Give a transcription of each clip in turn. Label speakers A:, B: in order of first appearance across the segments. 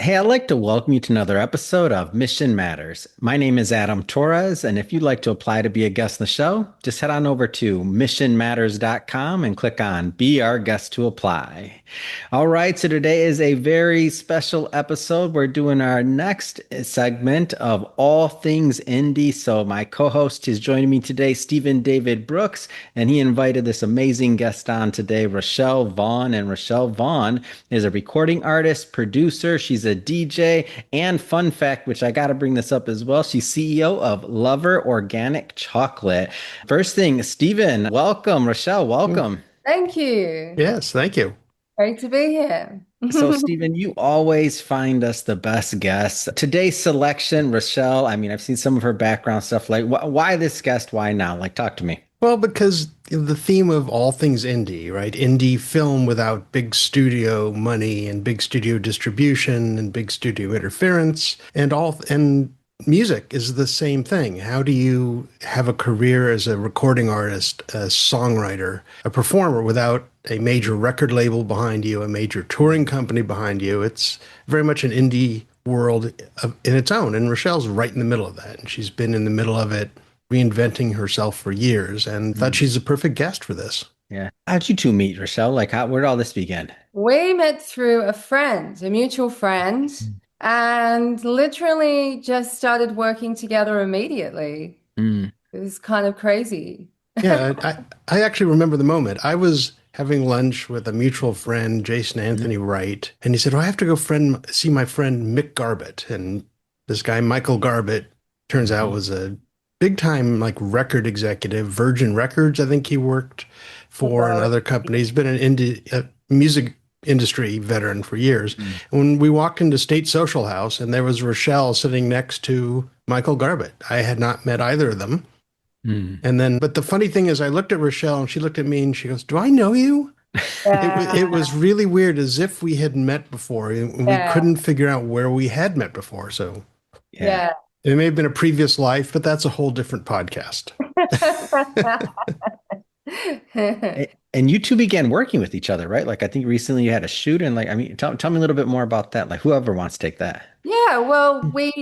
A: Hey, I'd like to welcome you to another episode of Mission Matters. My name is Adam Torres, and if you'd like to apply to be a guest on the show, just head on over to missionmatters.com and click on Be Our Guest to Apply. All right, so today is a very special episode. We're doing our next segment of All Things Indie. So my co-host is joining me today, Stephen David Brooks, and he invited this amazing guest on today, Rochelle Vaughn. And Rochelle Vaughn is a recording artist, producer. She's a DJ, and fun fact, which I got to bring this up as well, she's CEO of Lover Organic Chocolate. First thing, Stephen, welcome. Rochelle, welcome.
B: Thank you.
C: Yes, thank you.
B: Great to be here.
A: So, Stephen, you always find us the best guests. Today's selection, Rochelle, I mean, I've seen some of her background stuff. Like, why this guest? Why now? Like, talk to me.
C: Well, because the theme of all things indie, right? Indie film without big studio money and big studio distribution and big studio interference and music is the same thing. How do you have a career as a recording artist, a songwriter, a performer without a major record label behind you, a major touring company behind you? It's very much an indie world in its own. And Rochelle's right in the middle of that. And she's been in the middle of it, reinventing herself for years, and thought she's a perfect guest for this.
A: Yeah. How'd you two meet, Rochelle? Like, where did all this begin?
B: We met through a friend, a mutual friend, and literally just started working together immediately.
A: Mm.
B: It was kind of crazy.
C: Yeah, I actually remember the moment. I was having lunch with a mutual friend, Jason Anthony Wright, and he said, "Oh, I have to go see my friend Mick Garbett." And this guy, Michael Garbett, turns out was a big time like record executive, Virgin Records, I think he worked for, and other companies. Been an music industry veteran for years. And when we walked into State Social House, and there was Rochelle sitting next to Michael Garbett, I had not met either of them. And then, but the funny thing is, I looked at Rochelle, and she looked at me, and she goes, "Do I know you?" It was really weird, as if we had met before, and we couldn't figure out where we had met before. So,
B: Yeah.
C: it may have been a previous life, but that's a whole different podcast.
A: And you two began working with each other, right? Like, I think recently you had a shoot, and like, I mean, tell me a little bit more about that. Like, whoever wants to take that.
B: Yeah, well, we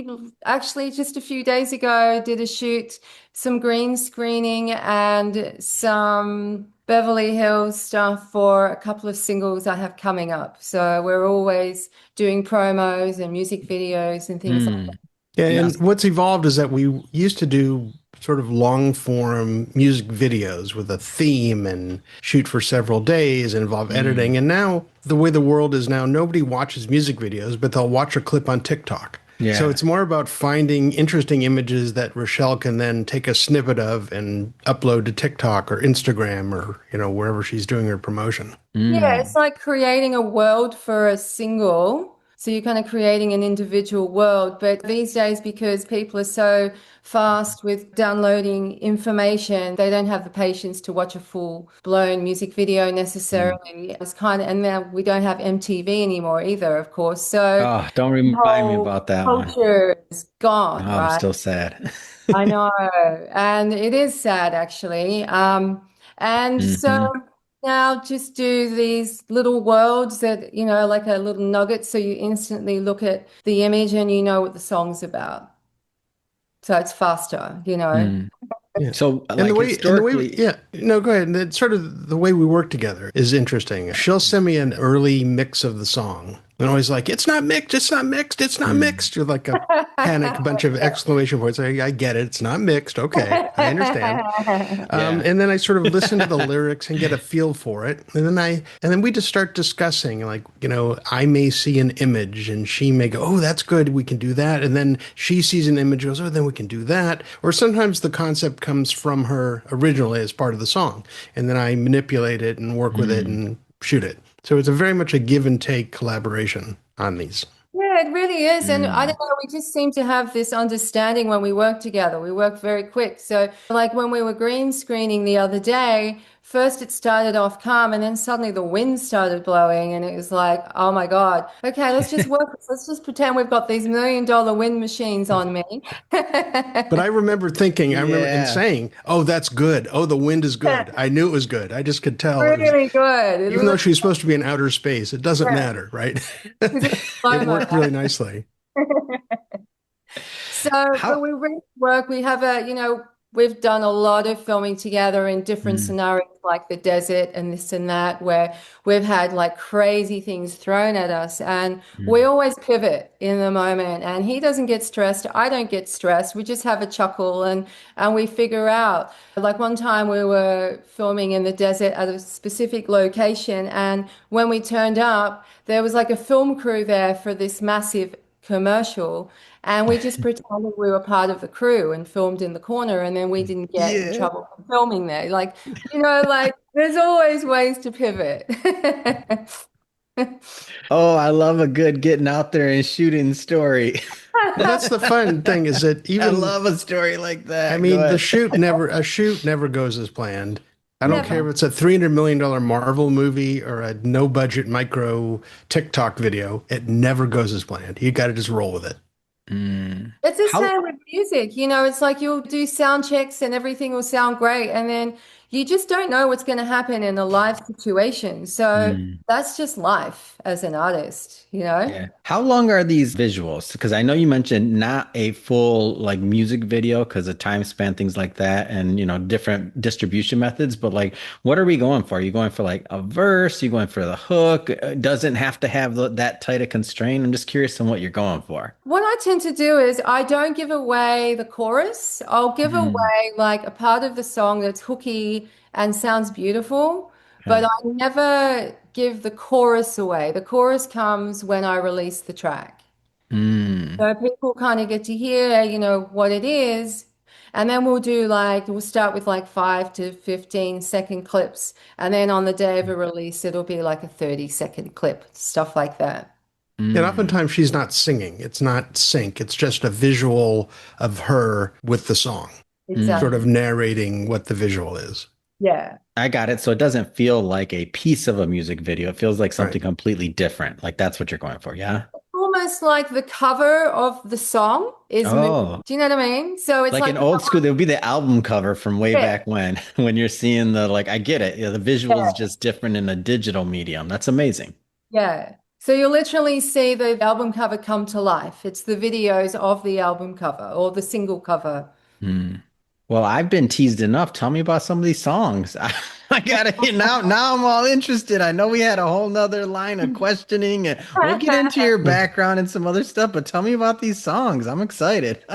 B: actually just a few days ago did a shoot, some green screening and some Beverly Hills stuff for a couple of singles I have coming up. So we're always doing promos and music videos and things like that.
C: Yeah, and what's evolved is that we used to do sort of long form music videos with a theme and shoot for several days and involve editing. And now the way the world is now, nobody watches music videos, but they'll watch a clip on TikTok.
A: Yeah.
C: So it's more about finding interesting images that Rochelle can then take a snippet of and upload to TikTok or Instagram or, wherever she's doing her promotion.
B: Yeah, it's like creating a world for a single. So you're kind of creating an individual world. But these days, because people are so fast with downloading information, they don't have the patience to watch a full-blown music video necessarily. It's kind of, and now we don't have MTV anymore either, of course. So
A: Oh, don't remind me about that one.
B: culture is gone,
A: Oh, I'm
B: right?
A: still sad.
B: I know. And it is sad, actually. And so now just do these little worlds that, like a little nugget, so you instantly look at the image and you know what the song's about. So it's faster.
C: Yeah.
A: So,
C: And
A: like,
C: the way,
A: historically,
C: yeah, no, go ahead. And it's sort of the way we work together is interesting. She'll send me an early mix of the song. And always like, "It's not mixed, it's not mixed, it's not mixed." You're like a panic, bunch of exclamation points. I get it. It's not mixed. Okay. I understand. And then I sort of listen to the lyrics and get a feel for it. And then we just start discussing, like, I may see an image and she may go, "Oh, that's good. We can do that." And then she sees an image and goes, "Oh, then we can do that." Or sometimes the concept comes from her originally as part of the song. And then I manipulate it and work with it and shoot it. So it's very much a give and take collaboration on these.
B: Yeah, it really is. And I don't know, we just seem to have this understanding when we work together. We work very quick. So, like when we were green screening the other day first it started off calm and then suddenly the wind started blowing and it was like, oh my God, okay, let's just work. Let's just pretend we've got these $1 million wind machines on me.
C: But I remember thinking, I remember and
A: Yeah.
C: saying, "Oh, that's good. Oh, the wind is good." I knew it was good. I just could tell it was,
B: Really good. It
C: even though
B: was,
C: she's supposed to be in outer space, it doesn't
B: yeah,
C: matter, right?
B: because it's
C: It
B: slow-mo.
C: worked really nicely.
B: So when
A: How
B: we really work, we have we've done a lot of filming together in different
A: Mm,
B: scenarios like the desert and this and that, where we've had like crazy things thrown at us. And we
A: mm,
B: always pivot in the moment. And he doesn't get stressed. I don't get stressed. We just have a chuckle and we figure out. Like one time we were filming in the desert at a specific location. And when we turned up, there was like a film crew there for this massive commercial. And we just pretended we were part of the crew and filmed in the corner, and then we didn't get in
A: yeah.
B: trouble for filming there. Like, like there's always ways to pivot.
A: Oh, I love a good getting out there and shooting story.
C: Well, that's the fun thing is that
A: I
C: even,
A: love a story like
C: I
A: that. Go
C: mean,
A: ahead.
C: a shoot never goes as planned. I don't care
B: Never.
C: if it's a $300 million Marvel movie or a no budget micro TikTok video. It never goes as planned. You got to just roll with it.
A: Mm.
B: It's the
A: How
B: same with music. It's like you'll do sound checks and everything will sound great. And then you just don't know what's going to happen in a live situation. So
A: Mm.
B: that's just life as an artist.
A: Yeah. How long are these visuals? Because I know you mentioned not a full like music video because of time span, things like that, and different distribution methods. But like, what are we going for? Are you going for like a verse? You going for the hook? It doesn't have to have that tight a constraint. I'm just curious on what you're going for.
B: What I tend to do is I don't give away the chorus. I'll give
A: Mm.
B: away like a part of the song that's hooky and sounds beautiful, but
A: Okay.
B: I never give the chorus away. The chorus comes when I release the track.
A: Mm.
B: So people kind of get to hear, what it is. And then we'll start with like 5 to 15 second clips. And then on the day of a release, it'll be like a 30-second clip, stuff like that.
C: And
A: Mm.
C: oftentimes she's not singing. It's not sync. It's just a visual of her with the song,
A: Mm.
C: sort
B: Exactly.
C: of narrating what the visual is.
B: Yeah.
A: I got it. So it doesn't feel like a piece of a music video. It feels like
C: Right.
A: something completely different. Like that's what you're going for. Yeah.
B: Almost like the cover of the song is moving.
A: Oh,
B: Do you know what I mean? So it's
A: like
B: like,
A: an old school, there would be the album cover from way
B: yeah,
A: back when, when you're seeing like, I get it. Yeah, the visual is
B: yeah,
A: just different in a digital medium. That's amazing.
B: yeah. So you'll literally see the album cover come to life. It's the videos of the album cover or the single cover.
A: Hmm. Well, I've been teased enough. Tell me about some of these songs. I gotta hear now. Now I'm all interested. I know we had a whole nother line of questioning, and we'll get into your background and some other stuff, but tell me about these songs. I'm excited.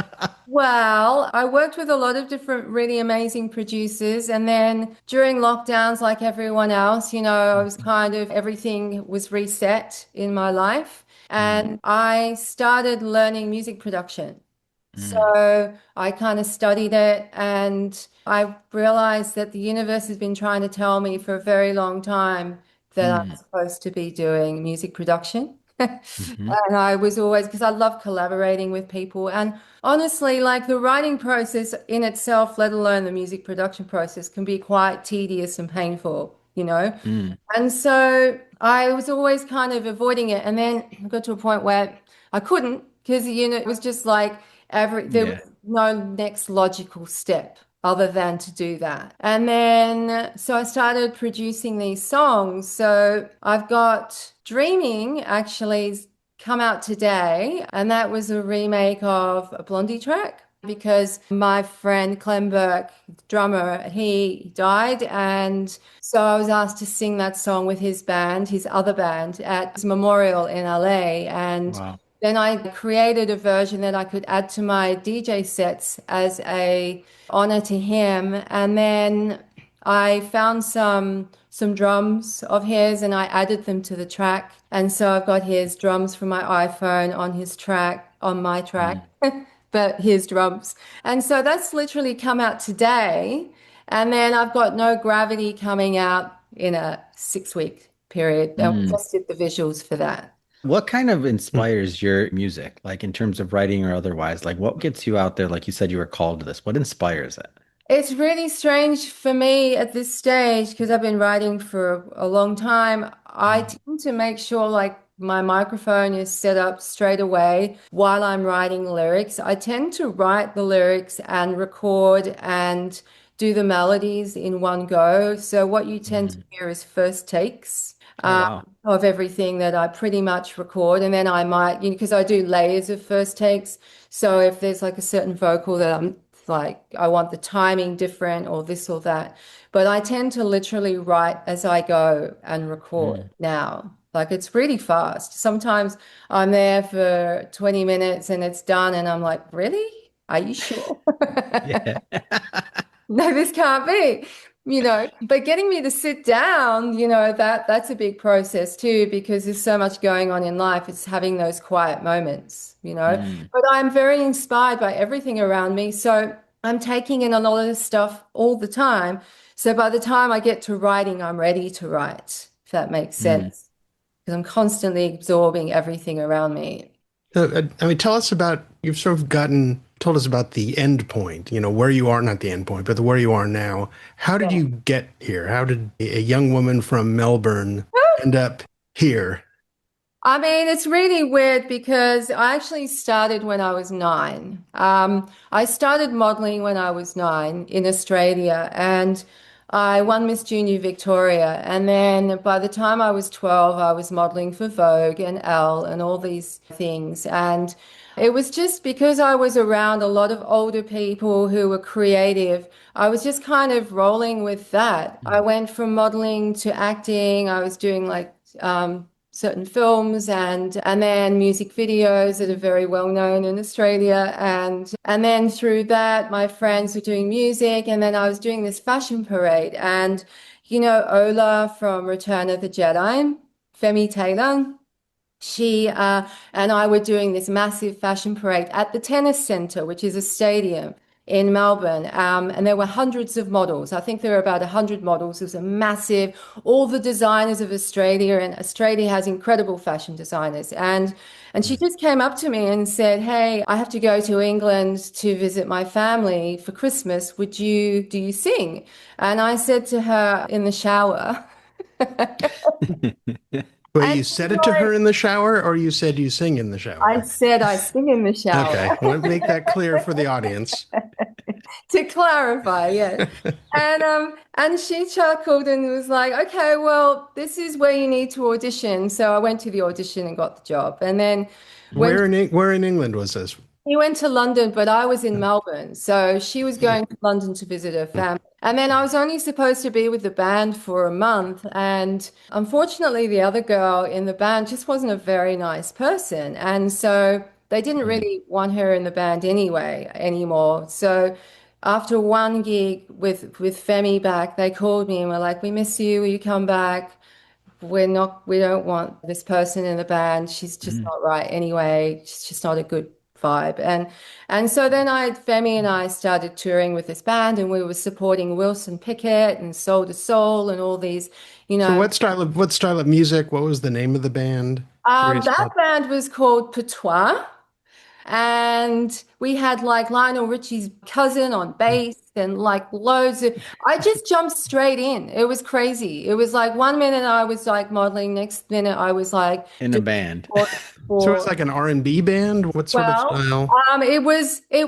B: Well, I worked with a lot of different really amazing producers. And then during lockdowns, like everyone else, I was kind of everything was reset in my life.
A: Mm,
B: And I started learning music production.
A: mm,
B: So I kind of studied it and I realized that the universe has been trying to tell me for a very long time that I'm
A: mm,
B: supposed to be doing music production.
A: mhm,
B: And I was always, because I love collaborating with people. And honestly, like the writing process in itself, let alone the music production process, can be quite tedious and painful.
A: mm.
B: And so I was always kind of avoiding it. And then I got to a point where I couldn't because, it was just like there was
A: Yeah.
B: no next logical step other than to do that. And then, so I started producing these songs. So I've got Dreaming actually come out today, and that was a remake of a Blondie track. Because my friend Clem Burke, drummer, he died, and so I was asked to sing that song with his band, his other band, at his memorial in LA. And
A: Wow.
B: then I created a version that I could add to my DJ sets as a honor to him. And then I found some drums of his and I added them to the track. And so I've got his drums from my iPhone on his track, on my track,
A: Mm,
B: but his drums. And so that's literally come out today. And then I've got No Gravity coming out in a 6 week period. And we
A: mm.
B: just did the visuals for that.
A: What kind of inspires your music, like in terms of writing or otherwise? Like what gets you out there? Like you said, you were called to this. What inspires it?
B: It's really strange for me at this stage because I've been writing for a long time. I tend to make sure like my microphone is set up straight away while I'm writing lyrics. I tend to write the lyrics and record and do the melodies in one go. So what you tend to
A: Mhm.
B: hear is first takes.
A: Oh, wow.
B: Of everything that I pretty much record, and then I might, because I do layers of first takes. So if there's like a certain vocal that I'm like, I want the timing different or this or that. But I tend to literally write as I go and record
A: Mm.
B: now. Like it's really fast. Sometimes I'm there for 20 minutes and it's done, and I'm like, really? Are you sure?
A: Yeah.
B: No, this can't be, but getting me to sit down, that's a big process too, because there's so much going on in life. It's having those quiet moments.
A: Mm.
B: But I'm very inspired by everything around me. So I'm taking in a lot of this stuff all the time. So by the time I get to writing, I'm ready to write, if that makes
A: Mm.
B: sense. Because I'm constantly absorbing everything around me.
C: I mean, tell us about, you've sort of told us about the end point, where you are, not the end point, but where you are now. How did you get here? How did a young woman from Melbourne end up here?
B: I mean, it's really weird because I actually started when I was 9. I started modeling when I was 9 in Australia, and I won Miss Junior Victoria. And then by the time I was 12, I was modeling for Vogue and Elle and all these things. And it was just because I was around a lot of older people who were creative. I was just kind of rolling with that. I
A: Mm.
B: went from modeling to acting. I was doing like certain films and then music videos that are very well known in Australia, and then through that my friends were doing music, and then I was doing this fashion parade, and Ola from Return of the Jedi, Femi Taylor, she and I were doing this massive fashion parade at the tennis centre, which is a stadium in Melbourne. And there were hundreds of models. I think there were about 100 models. It was a massive, all the designers of Australia, and Australia has incredible fashion designers. And she
A: Mm.
B: just came up to me and said, "Hey, I have to go to England to visit my family for Christmas. Do you sing?" And I said to her in the shower,
C: Well,
B: and
C: you said it to her in the shower, or you said you sing in the
B: I
C: shower?
B: said I sing in the shower.
C: Okay, I want to make that clear for the audience.
B: To clarify, yes. And she chuckled and was like, "Okay, well, this is where you need to audition." So I went to the audition and got the job. And then when
C: Where in England was this?
B: he went to London, but I was in Melbourne. So she was going to London to visit her family. And then I was only supposed to be with the band for a month. And unfortunately, the other girl in the band just wasn't a very nice person. And so they didn't
A: Mm.
B: really want her in the band anyway anymore. So after one gig with Femi back, they called me and were like, "We miss you. Will you come back? We don't want this person in the band. She's just
A: Mm.
B: not right anyway. She's just not a good vibe." And so then Femi and I started touring with this band, and we were supporting Wilson Pickett and Soul to Soul and all these, you
C: So
B: know.
C: what style of music? What was the name of the band? Curious
B: That
C: about.
B: band was called Patois. And we had like Lionel Richie's cousin on bass and like loads of, I just jumped straight in. It was crazy. It was like one minute I was like modeling, next minute I was like
A: In a
B: doing
A: band.
C: So it's
B: for,
C: like an R&B band? What sort of
B: well,
C: style?
B: it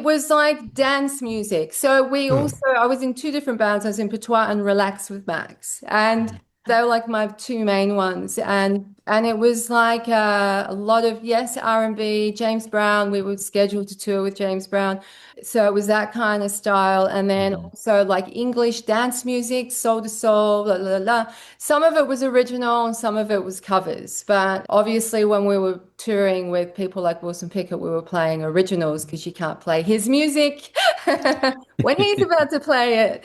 B: was like dance music. So
C: Hmm.
B: I was in two different bands. I was in Patois and Relax with Max, and they were like my two main ones. And it was like a lot of, yes, R&B, James Brown. We were scheduled to tour with James Brown, so it was that kind of style. And then
A: Mhm.
B: also like English dance music, soul to soul, la la la. Some of it was original and some of it was covers. But obviously, when we were touring with people like Wilson Pickett, we were playing originals because you can't play his music when he's about to play it.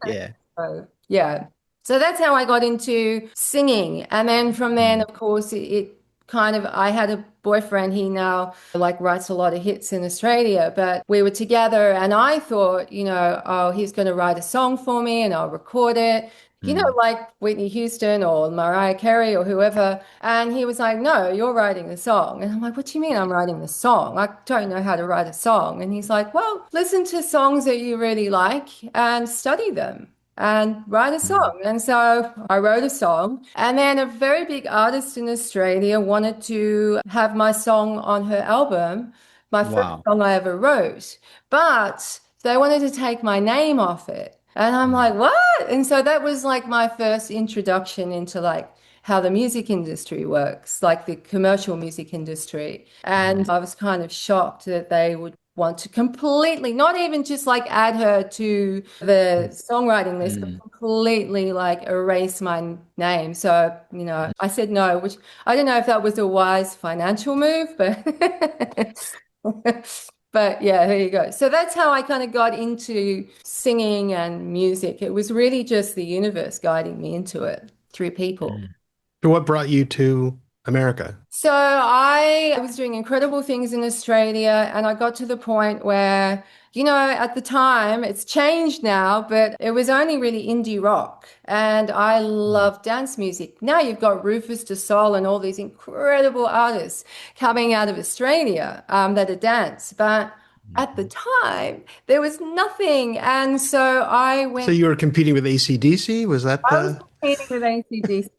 A: Yeah.
B: So, yeah. So that's how I got into singing. And then from then,
A: Mm.
B: of course, it kind of, I had a boyfriend. He now like writes a lot of hits in Australia, but we were together and I thought, oh, he's going to write a song for me and I'll record it.
A: Mm.
B: like Whitney Houston or Mariah Carey or whoever. And he was like, no, you're writing the song. And I'm like, what do you mean I'm writing the song? I don't know how to write a song. And he's like, well, listen to songs that you really like and study them and write a
A: Mm.
B: song. And so I wrote a song. And then a very big artist in Australia wanted to have my song on her album, my first
A: Wow.
B: song I ever wrote. But they wanted to take my name off it. And I'm
A: Mm.
B: like, what? And so that was like my first introduction into like how the music industry works, like the commercial music industry.
A: Mm.
B: And I was kind of shocked that they would want to completely, not even just like add her to the songwriting list, but
A: Mm.
B: completely like erase my name. So, I said no, which I don't know if that was a wise financial move, but but yeah, there you go. So that's how I kind of got into singing and music. It was really just the universe guiding me into it through people.
A: Mm.
C: So what brought you to America?
B: So I was doing incredible things in Australia, and I got to the point where, at the time, it's changed now, but it was only really indie rock. And I
A: Mm.
B: love dance music. Now you've got Rufus Du Sol and all these incredible artists coming out of Australia that are dance. But at the
A: Mhm.
B: time, there was nothing. And so I
C: So
B: went,
C: you were competing with AC/DC? Was that
B: I was
C: the
B: competing with AC/DC.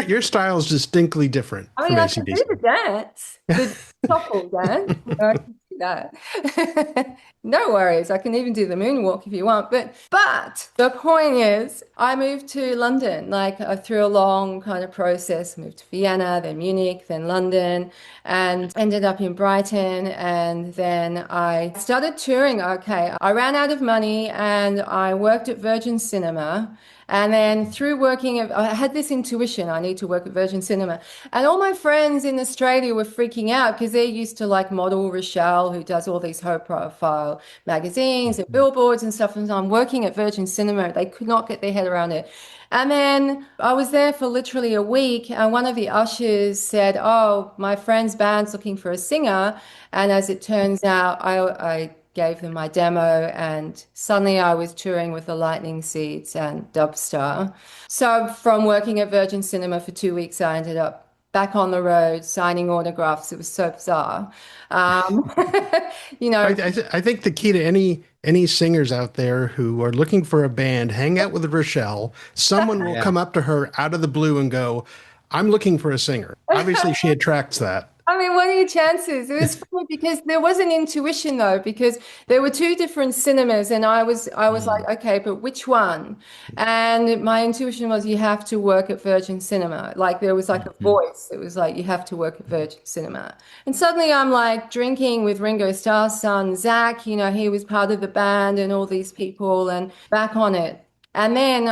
C: your style is distinctly different
B: I
C: from
B: mean, I can do
C: AC/DC.
B: the dance, the shuffle dance. I can do that. No worries. I can even do the moonwalk if you want. But the point is, I moved to London. Like through a long kind of process, moved to Vienna, then Munich, then London, and ended up in Brighton. And then I started touring. Okay, I ran out of money and I worked at Virgin Cinema. And then through working, I had this intuition, I need to work at Virgin Cinema. And all my friends in Australia were freaking out because they're used to like model Rochelle, who does all these high profile magazines and
A: Mhm.
B: billboards and stuff. And I'm working at Virgin Cinema. They could not get their head around it. And then I was there for literally a week, and one of the ushers said, oh, my friend's band's looking for a singer. And as it turns out, I gave them my demo, and suddenly I was touring with the Lightning Seeds and Dubstar. So from working at Virgin Cinema for 2 weeks, I ended up back on the road signing autographs. It was so bizarre. Um, you
C: I,
B: know,
C: I, I think the key to any singers out there who are looking for a band, hang out with Rochelle. Someone will
A: Yeah.
C: come up to her out of the blue and go, "I'm looking for a singer." Obviously, she attracts that.
B: I mean, what are your chances? It was funny because there was an intuition though, because there were two different cinemas, and I was
A: Mm.
B: like, okay, but which one? And my intuition was you have to work at Virgin Cinema. Like there was like a
A: Mhm.
B: voice. It was like you have to work at Virgin Cinema. And suddenly I'm like drinking with Ringo Starr's son, Zach, he was part of the band and all these people and back on it. And then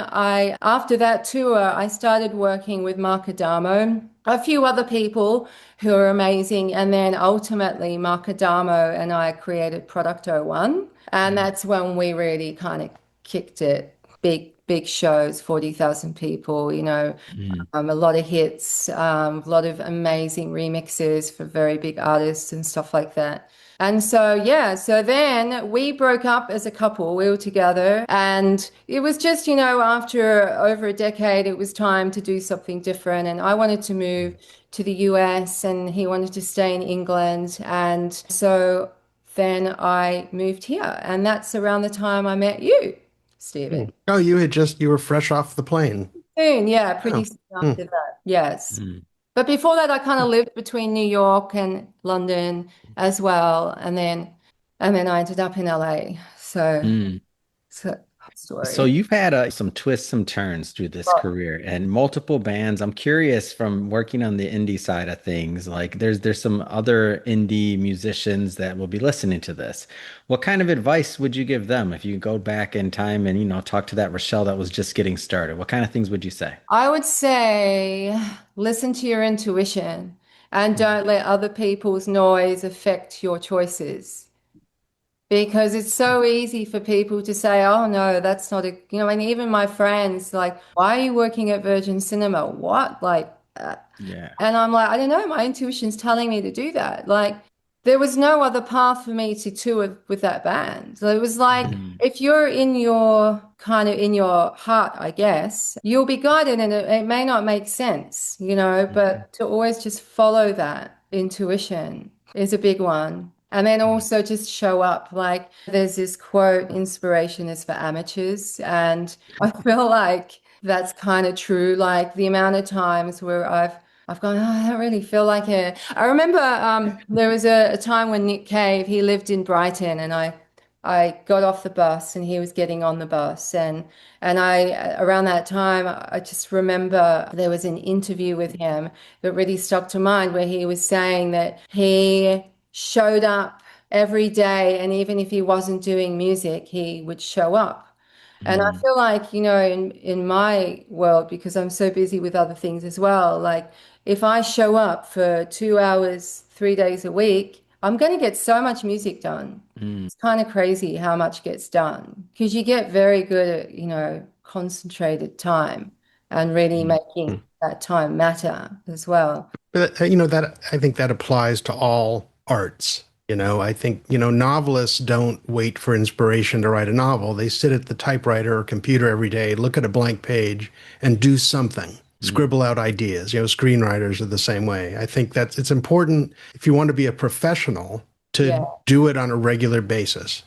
B: after that tour, I started working with Mark Adamo, a few other people who are amazing. And then ultimately, Mark Adamo and I created Product O1. And
A: Mm.
B: that's when we really kind of kicked it. Big, big shows, 40,000 people,
A: Mm.
B: a lot of hits, a lot of amazing remixes for very big artists and stuff like that. And so, yeah, so then we broke up as a couple. We were together, and it was just, after over a decade, it was time to do something different. And I wanted to move to the US, and he wanted to stay in England. And so then I moved here, and that's around the time I met you,
C: Hmm.
B: Stephen.
C: Oh, you were fresh off the plane.
B: Soon, yeah, pretty
C: Oh.
B: soon
C: Hmm.
B: after that. Yes.
A: Mm.
B: But before that, I kind of lived between New York and London as well, and then I ended up in LA.
A: Mm.
B: So
A: So
B: story.
A: you've had some twists, some turns through this career and multiple bands. I'm curious from working on the indie side of things, like there's some other indie musicians that will be listening to this. What kind of advice would you give them if you go back in time and, talk to that Rochelle that was just getting started? What kind of things would you say?
B: I would say listen to your intuition and
A: Mm.
B: don't let other people's noise affect your choices. Because it's so easy for people to say, oh no, that's not and even my friends, like, why are you working at Virgin Cinema? What? Like,
A: Yeah.
B: and I'm like, I don't know, my intuition's telling me to do that. Like, there was no other path for me to tour with that band. So it was like if you're in your kind of in your heart, I guess, you'll be guided and it may not make sense, but to always just follow that intuition is a big one. And then also just show up. Like there's this quote, inspiration is for amateurs. And I feel like that's kind of true. Like the amount of times where I've gone, oh, I don't really feel like it. I remember there was a time when Nick Cave, he lived in Brighton, and I got off the bus and he was getting on the bus. And I around that time, I just remember there was an interview with him that really stuck to mind where he was saying that he showed up every day, and even if he wasn't doing music, he would show up. And I feel like, in my world, because I'm so busy with other things as well, like if I show up for 2 hours, 3 days a week, I'm going to get so much music done. It's kind of crazy how much gets done because you get very good at, concentrated time and really making that time matter as well.
C: But, that I think that applies to all arts. I think, novelists don't wait for inspiration to write a novel. They sit at the typewriter or computer every day, look at a blank page and do something, scribble out ideas. Screenwriters are the same way. I think that it's important if you want to be a professional to do it on a regular basis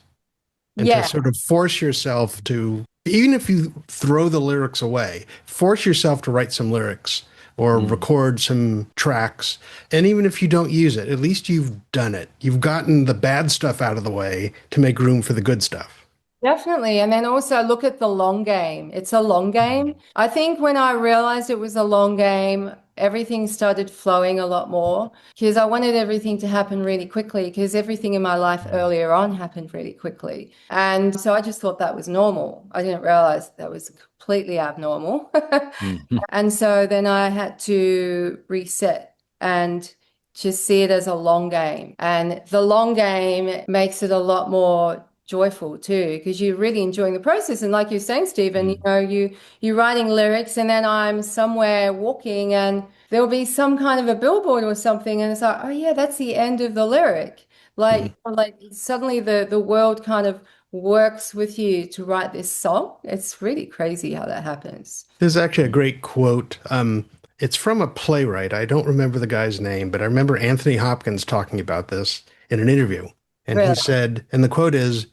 C: and to sort of force yourself to, even if you throw the lyrics away, force yourself to write some lyrics or record some tracks. And even if you don't use it, at least you've done it. You've gotten the bad stuff out of the way to make room for the good stuff.
B: Definitely. And then also look at the long game. It's a long game. I think when I realized it was a long game, everything started flowing a lot more because I wanted everything to happen really quickly because everything in my life earlier on happened really quickly. And so I just thought that was normal. I didn't realize that was completely abnormal. And so then I had to reset and just see it as a long game. And the long game makes it a lot more joyful too, because you're really enjoying the process. And like you're saying, Stephen, you're writing lyrics, and then I'm somewhere walking, and there'll be some kind of a billboard or something, and it's like, oh yeah, that's the end of the lyric. Like suddenly the world kind of works with you to write this song. It's really crazy how that happens.
C: There's actually a great quote. It's from a playwright. I don't remember the guy's name, but I remember Anthony Hopkins talking about this in an interview. And he said, and the quote is,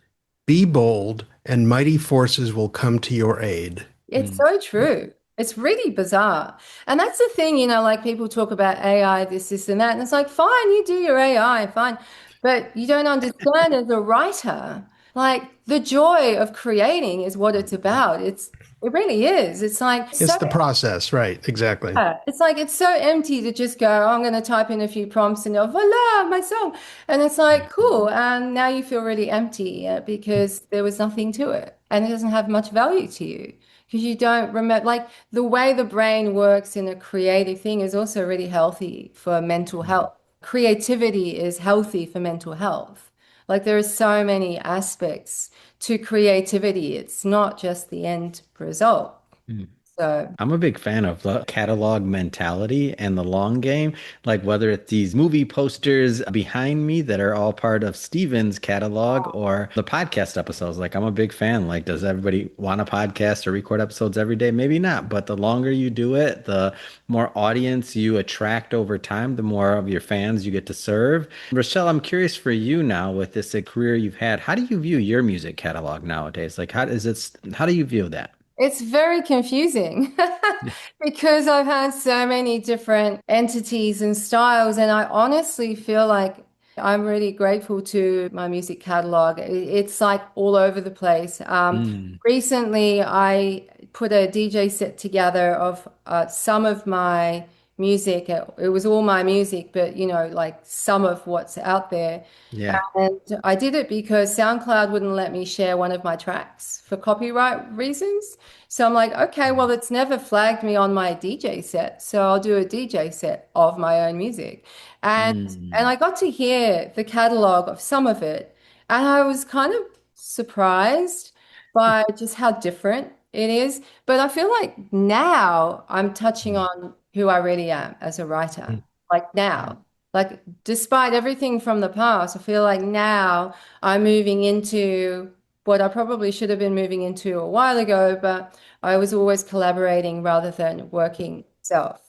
C: "Be bold and mighty forces will come to your aid."
B: It's so true. It's really bizarre. And that's the thing, like people talk about AI, this, and that. And it's like, fine, you do your AI, fine. But you don't understand as a writer, like the joy of creating is what it's about. It really is. It's like
C: It's the process, right? Exactly.
B: it's like it's so empty to just go, oh, I'm going to type in a few prompts and voila, my song. And it's like, cool. And now you feel really empty because there was nothing to it. And it doesn't have much value to you because you don't remember, like the way the brain works in a creative thing is also really healthy for mental health. Creativity is healthy for mental health. Like there are so many aspects to creativity. It's not just the end result. So
A: I'm a big fan of the catalog mentality and the long game. Like whether it's these movie posters behind me that are all part of Steven's catalog or the podcast episodes. Like I'm a big fan. Like, does everybody want a podcast or record episodes every day? Maybe not. But the longer you do it, the more audience you attract over time, the more of your fans you get to serve. Rochelle, I'm curious for you now with this career you've had. How do you view your music catalog nowadays? Like how do you view that?
B: it's very confusing because I've had so many different entities and styles, and I honestly feel like I'm really grateful to my music catalog. It's like all over the place. Recently, I put a DJ set together of some of my music. It was all my music, but like some of what's out there.
A: Yeah.
B: And I did it because SoundCloud wouldn't let me share one of my tracks for copyright reasons. So I'm like, okay, well, it's never flagged me on my DJ set. So I'll do a DJ set of my own music. And I got to hear the catalog of some of it. And I was kind of surprised by just how different it is. But I feel like now I'm touching on who I really am as a writer, like now. Like, despite everything from the past, I feel like now I'm moving into what I probably should have been moving into a while ago, but I was always collaborating rather than working self.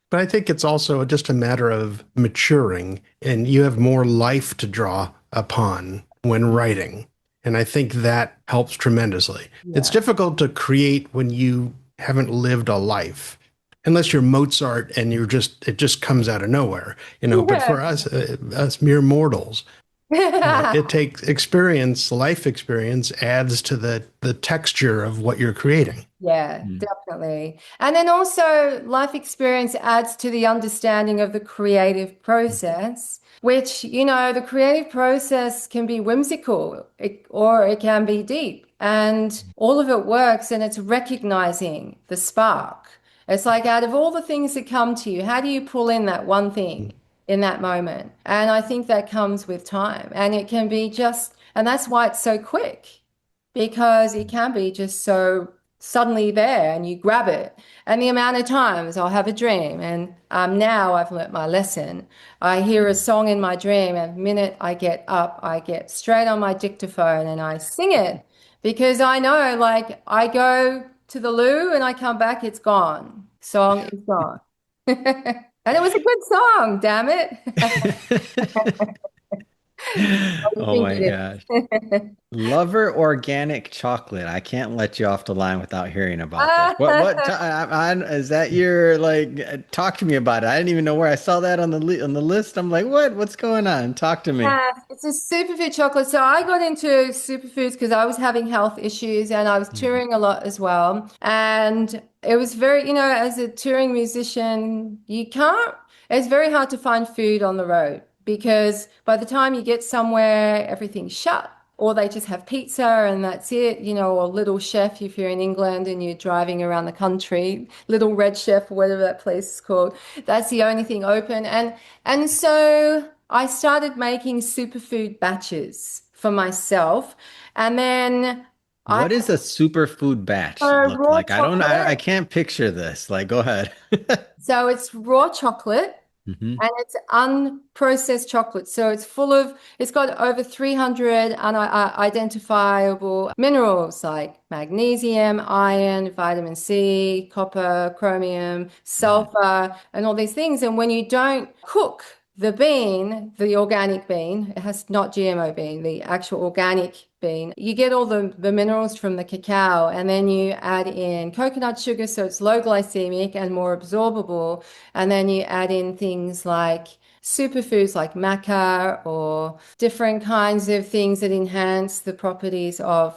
C: But I think it's also just a matter of maturing, and you have more life to draw upon when writing. And I think that helps tremendously. It's
B: Yeah.
C: difficult to create when you haven't lived a life, unless you're Mozart and it just comes out of nowhere, you know. But for us mere mortals, it takes experience, life experience adds to the texture of what you're creating.
B: Yeah,
A: Mm.
B: definitely. And then also, life experience adds to the understanding of the creative process, which, the creative process can be whimsical or it can be deep. And all of it works, and it's recognizing the spark. It's like out of all the things that come to you, how do you pull in that one thing in that moment? And I think that comes with time. And it can be and that's why it's so quick, because it can be just so suddenly there and you grab it. And the amount of times I'll have a dream, and now I've learnt my lesson. I hear a song in my dream, and the minute I get up, I get straight on my dictaphone and I sing it, because I know, like, I go to the loo and I come back, it's gone. Song is gone. And it was a good song, damn it. I
A: Oh
B: think
A: my
B: it
A: gosh.
B: is.
A: Lover Organic Chocolate. I can't let you off the line without hearing about this. Is that your talk to me about it. I didn't even know where I saw that on on the list. I'm like, what? What's going on? Talk to me.
B: Yeah, it's a superfood chocolate. So I got into superfoods because I was having health issues and I was
A: Mhm.
B: touring a lot as well. And it was very, as a touring musician, it's very hard to find food on the road, because by the time you get somewhere, everything's shut. Or they just have pizza and that's it, or Little Chef if you're in England and you're driving around the country, Little Red Chef or whatever that place is called. That's the only thing open. And so I started making superfood batches for myself. And then I
A: What does a superfood batch look
B: raw
A: like? I
B: chocolate.
A: can't picture this. Like, go ahead.
B: So it's raw chocolate.
A: Hmm.
B: And it's unprocessed chocolate. So it's got over 300 unidentifiable minerals like magnesium, iron, vitamin C, copper, chromium, sulfur, and all these things. And when you don't cook the bean, the organic bean, it has not GMO bean, the actual organic bean, you get all the minerals from the cacao, and then you add in coconut sugar, so it's low glycemic and more absorbable. And then you add in things like superfoods like maca or different kinds of things that enhance the properties of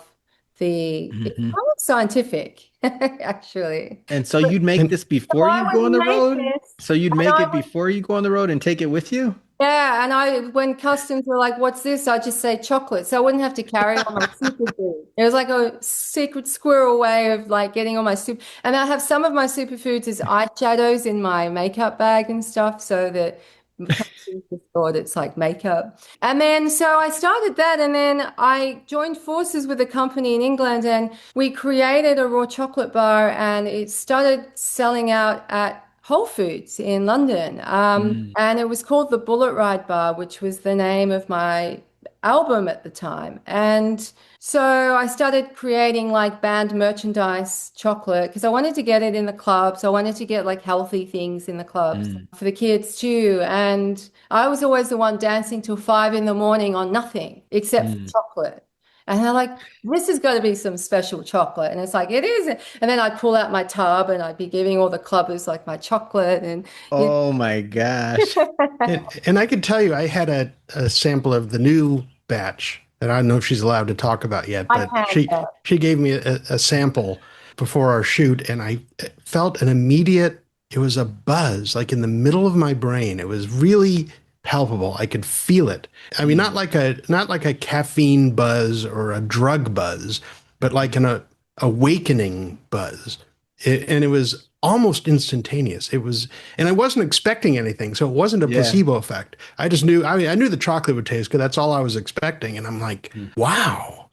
B: it's
A: Hmm.
B: kind of scientific, actually.
A: And so you'd make
C: And
A: this
B: So
A: before
B: I
A: you go on
B: would
A: the
B: make
A: road?
B: this,
A: So you'd
B: and
A: make
B: I
A: it before you go on the road and take it with you?
B: yeah, and when customs were like, "What's this?" I just say chocolate, so I wouldn't have to carry all my superfood. It was like a secret squirrel way of like getting all my soup. And I have some of my superfoods as eyeshadows in my makeup bag and stuff, so that customers just thought it's like makeup. And then so I started that, and then I joined forces with a company in England, and we created a raw chocolate bar, and it started selling out at Whole Foods in London.
A: Mm.
B: And it was called the Bullet Ride Bar, which was the name of my album at the time. And so I started creating like band merchandise chocolate because I wanted to get it in the clubs. I wanted to get like healthy things in the clubs
A: Mm.
B: for the kids too. And I was always the one dancing till 5 in the morning on nothing except for
A: Mm.
B: chocolate. And they're like, this has got to be some special chocolate. And it's like, it is. And then I'd pull out my tub and I'd be giving all the clubbers like my chocolate. And you
A: Oh my gosh.
C: and I can tell you, I had a sample of the new batch that I don't know if she's allowed to talk about yet,
B: I
C: but
B: can, yeah.
C: she gave me a sample before our shoot, and I felt an immediate. It was a buzz, like in the middle of my brain. It was really palpable. I could feel it. I mean,
A: Mm.
C: not like a caffeine buzz or a drug buzz, but like an awakening buzz. And it was almost instantaneous. It was, and I wasn't expecting anything, so it wasn't a
A: Yeah.
C: placebo effect. I just knew. I mean, I knew the chocolate would taste good. That's all I was expecting, and I'm like,
A: Mm.
C: wow.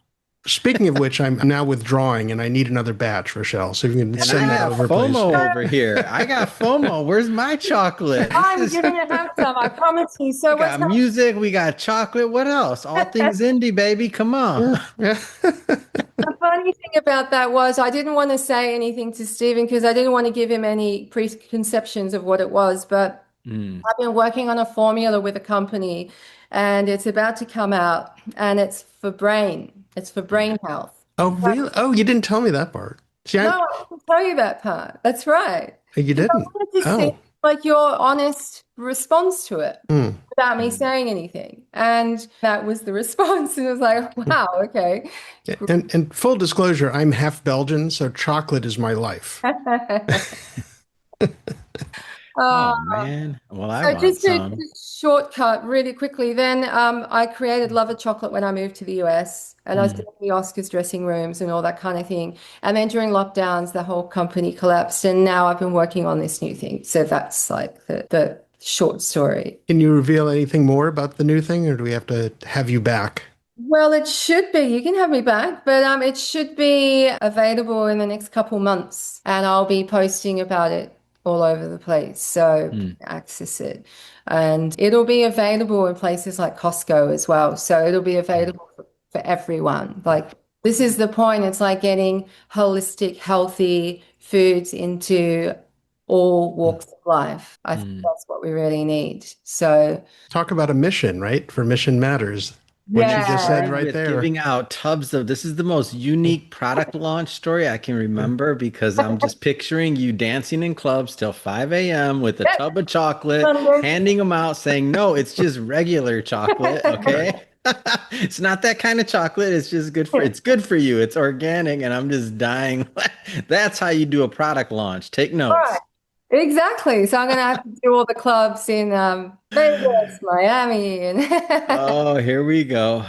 C: Speaking of which, I'm now withdrawing and I need another batch, Rochelle. So if you can
A: And
C: send
A: I
C: that
A: have
C: over, please.
A: FOMO over here. I got FOMO. Where's my chocolate?
B: I'm
A: This is,
B: going to have some, I promise you. So
A: we got music, we got chocolate. What else? All things indie, baby. Come on.
C: Yeah.
B: the funny thing about that was I didn't want to say anything to Stephen because I didn't want to give him any preconceptions of what it was, but
A: Mm.
B: I've been working on a formula with a company and it's about to come out and it's for brain. It's for brain health.
C: Oh, really? Oh, you didn't tell me that part. See,
B: No, I didn't tell you that part. That's right.
C: you
B: I
C: didn't.
B: wanted to see
C: Oh.
B: like your honest response to it
C: Hmm.
B: without me saying anything. And that was the response. And it was like, wow, okay.
C: And full disclosure, I'm half Belgian, so chocolate is my life.
A: Oh man. Well, I
B: So
A: want
B: just to
A: some.
B: shortcut really quickly, then I created Love of Chocolate when I moved to the US and I was
A: Mm.
B: doing the Oscars dressing rooms and all that kind of thing. And then during lockdowns, the whole company collapsed and now I've been working on this new thing. So that's like the short story.
C: Can you reveal anything more about the new thing, or do we have to have you back?
B: Well, it should be. You can have me back, but it should be available in the next couple months, and I'll be posting about it all over the place, so
A: Mm.
B: access it. And it'll be available in places like Costco as well. So it'll be available for everyone. Like this is the point. It's like getting holistic, healthy foods into all walks of life. I think
A: Mm.
B: that's what we really need. So
C: Talk about a mission, right? For Mission Matters. What you just said
A: Started
C: right
A: with
C: there.
A: giving out tubs of this is the most unique product launch story I can remember because I'm just picturing you dancing in clubs till 5 a.m. with a tub of chocolate, handing them out, saying, no, it's just regular chocolate, okay? It's not that kind of chocolate. It's just good for you. It's organic, and I'm just dying. That's how you do a product launch. Take notes.
B: Right. Exactly. So I'm going to have to do all the clubs in Vegas, Miami, and
A: Oh, here we go.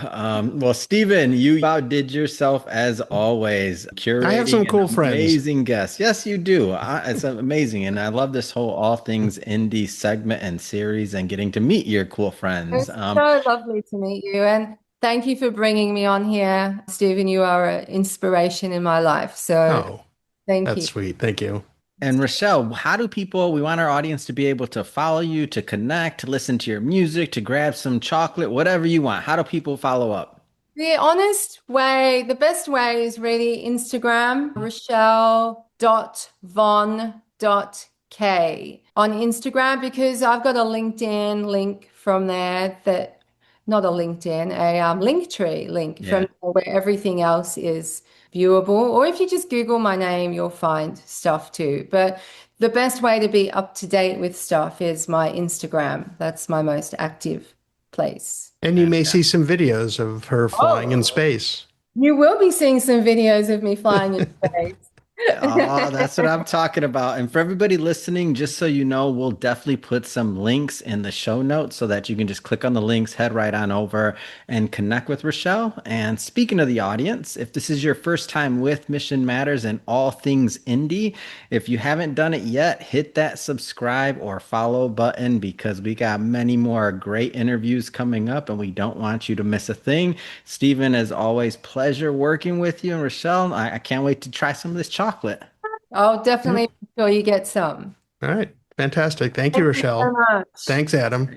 A: Well, Stephen, you outdid yourself as always,
C: I have some
A: curating
C: cool
A: an
C: friends.
A: amazing guest. Yes, you do. It's amazing. And I love this whole all things indie segment and series and getting to meet your cool friends.
B: it's so lovely to meet you. And thank you for bringing me on here, Stephen. You are an inspiration in my life. So
C: Oh,
B: thank
C: that's
B: you.
C: sweet. Thank you.
A: And Rochelle, how do we want our audience to be able to follow you, to connect, to listen to your music, to grab some chocolate, whatever you want? How do people follow up?
B: The honest way, the best way is really Instagram, rochelle.von.k on Instagram because I've got a LinkedIn link from there that, not a LinkedIn, a Linktree link from where everything else is viewable. Or if you just Google my name, you'll find stuff too. But the best way to be up to date with stuff is my Instagram. That's my most active place.
C: And you may see some videos of her flying in space.
B: You will be seeing some videos of me flying in space.
A: Oh, that's what I'm talking about. And for everybody listening, just so you know, we'll definitely put some links in the show notes so that you can just click on the links, head right on over and connect with Rochelle. And speaking of the audience, if this is your first time with Mission Matters and all things indie, if you haven't done it yet, hit that subscribe or follow button because we got many more great interviews coming up and we don't want you to miss a thing. Stephen, as always, pleasure working with you. And Rochelle, I can't wait to try some of this chocolate.
B: I'll definitely make sure you get some.
C: All right. Fantastic. Thank you, Rochelle.
B: Thank you so much.
C: Thanks, Adam.